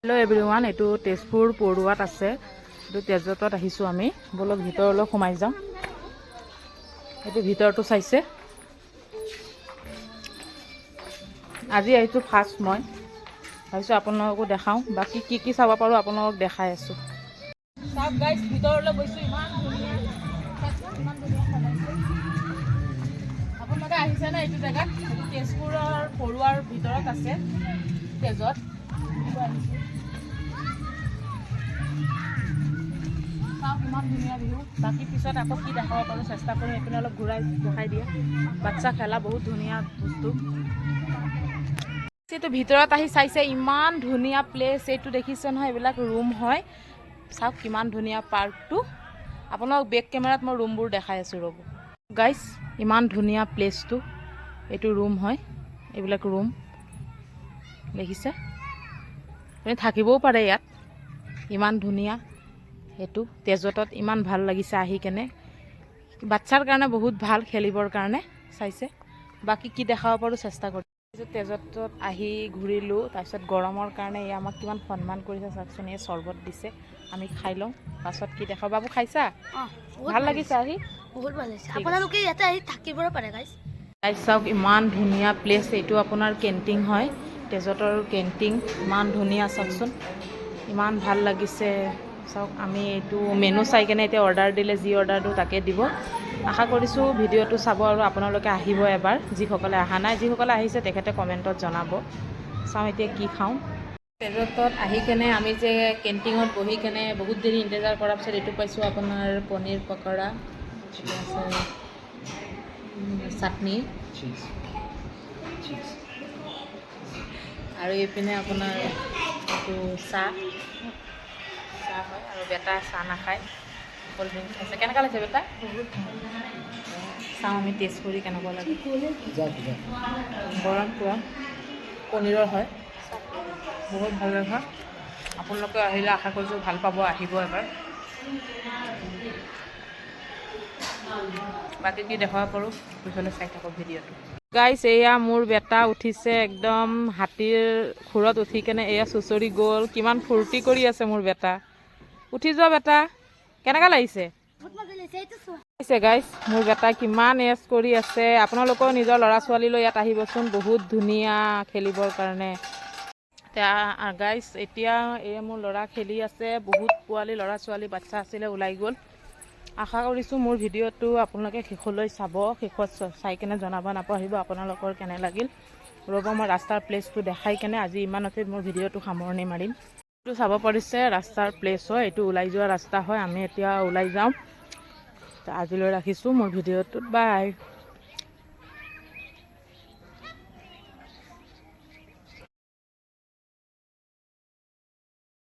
Hello' everyone, এইটো তেজপুৰ পৰুৱাত আছে। এইটো তেজতত আহিছোঁ আমি। বলক ভিতৰলৈ সোমাই যাওঁ। এইটো ভিতৰটো চাইছে। আজি আহিছোঁ ফাৰ্ষ্ট মই ভাবিছোঁ আপোনালোকো দেখাওঁ, বাকী কি চাব পাৰোঁ আপোনালোকক দেখাই আছোঁ। চাওক গাইজ, ভিতৰলৈ গৈছোঁ। ইমান ধুনীয়া, ইমান ধুনীয়া সজাইছে। আপোনালোকে আহিছেনে এইটো জেগাত? এইটো তেজপুৰৰ পৰুৱাৰ ভিতৰত আছে, তেজত। চাওক ইমান ধুনীয়া ভিউ। বাকী পিছত আকৌ কি দেখাব পাৰোঁ চেষ্টা কৰিম। এইপিনে অলপ ঘূৰাই দেখাই দিয়ে। বাচ্চা খেলা বহুত ধুনীয়া বস্তু। এইটো ভিতৰত আহি চাইছে, ইমান ধুনীয়া প্লেচ। এইটো দেখিছে নহয়, এইবিলাক ৰুম হয়। চাওক কিমান ধুনীয়া পাৰ্কটো। আপোনালোক বেক কেমেৰাত মই ৰুমবোৰ দেখাই আছোঁ ৰ'ব। গাইজ, ইমান ধুনীয়া প্লেচটো। এইটো ৰুম হয়, এইবিলাক ৰুম দেখিছে। আপুনি থাকিবও পাৰে ইয়াত, ইমান ধুনীয়া। সেইটো তেজতত ইমান ভাল লাগিছে আহি কেনে। বাচ্ছাৰ কাৰণে বহুত ভাল, খেলিবৰ কাৰণে চাইছে। বাকী কি দেখাব পাৰোঁ চেষ্টা কৰিম। তেজতত আহি ঘূৰিলোঁ। তাৰপিছত গৰমৰ কাৰণে এই আমাক কিমান সন্মান কৰিছে চাওকচোন। এই চৰ্বত দিছে, আমি খাই লওঁ। পাছত কি দেখাব। বাবু খাইছা? ভাল লাগিছে আহি, বহুত ভাল লাগিছে। আপোনালোকে ইয়াতে আহি থাকিব পাৰে গাইজ। চাওক ইমান ধুনীয়া প্লেচ। এইটো আপোনাৰ কেণ্টিন হয়, তেজতৰ কেণ্টিন। ইমান ধুনীয়া চাওকচোন, ইমান ভাল লাগিছে। চাওক আমি এইটো মেনু চাই কেনে এতিয়া অৰ্ডাৰ দিলে, যি অৰ্ডাৰ দিওঁ তাকে দিব। আশা কৰিছোঁ ভিডিঅ'টো চাব আৰু আপোনালোকে আহিব এবাৰ। যিসকলে অহা নাই, যিসকলে আহিছে তেখেতে কমেণ্টত জনাব। চাওঁ এতিয়া কি খাওঁ। তেজতত আহি কেনে আমি যে কেণ্টিনত বহি কেনে বহুত দেৰি ইন্তজাৰ কৰাৰ পিছত এইটো পাইছোঁ আপোনাৰ পনীৰ পকৰা, চাটনি আৰু এইপিনে আপোনাৰ এইটো চাহ হয়। আৰু বেটা চাহ নাখায়, ক'ল্ড ড্ৰিংক খাইছে। কেনেকুৱা লাগিছে বেটা? চাওঁ আমি টেষ্ট কৰি কেনেকুৱা লাগে। গৰম পুৰা পনীৰৰ হয়, বহুত ভাল লাগে। আপোনালোকে আহিলে আশা কৰিছোঁ ভাল পাব, আহিব এবাৰ। বাকী কি দেখাব পাৰোঁ পিছলৈ চাই থাকক ভিডিঅ'টো। গাইছ, এয়া মোৰ বেটা উঠিছে একদম হাতীৰ খুৰত উঠি কেনে। এয়া চুচৰি গ'ল। কিমান ফূৰ্তি কৰি আছে মোৰ বেটা। উঠি যোৱা বেটা, কেনেকুৱা লাগিছে? গাইছ, মোৰ বেটা কিমান এজ কৰি আছে। আপোনালোকেও নিজৰ ল'ৰা ছোৱালীলৈ ইয়াত আহিবচোন, বহুত ধুনীয়া খেলিবৰ কাৰণে। গাইছ, এতিয়া এই মোৰ ল'ৰা খেলি আছে। বহুত পোৱালি ল'ৰা ছোৱালী বাচ্চা আছিলে, ওলাই গ'ল। আশা কৰিছোঁ মোৰ ভিডিঅ'টো আপোনালোকে শেষলৈ চাব। শেষত চাই কেনে জনাব, নাপাহৰিব আপোনালোকৰ কেনে লাগিল। ৰ'ব, মই ৰাস্তাৰ প্লেচটো দেখাই কেনে আজি ইমানতে মোৰ ভিডিঅ'টো সামৰণি মাৰিম। এইটো চাব পাৰিছে ৰাস্তাৰ প্লেচ হয়, এইটো ওলাই যোৱা ৰাস্তা হয়। আমি এতিয়া ওলাই যাওঁ। আজিলৈ ৰাখিছোঁ মোৰ ভিডিঅ'টোত। বাই।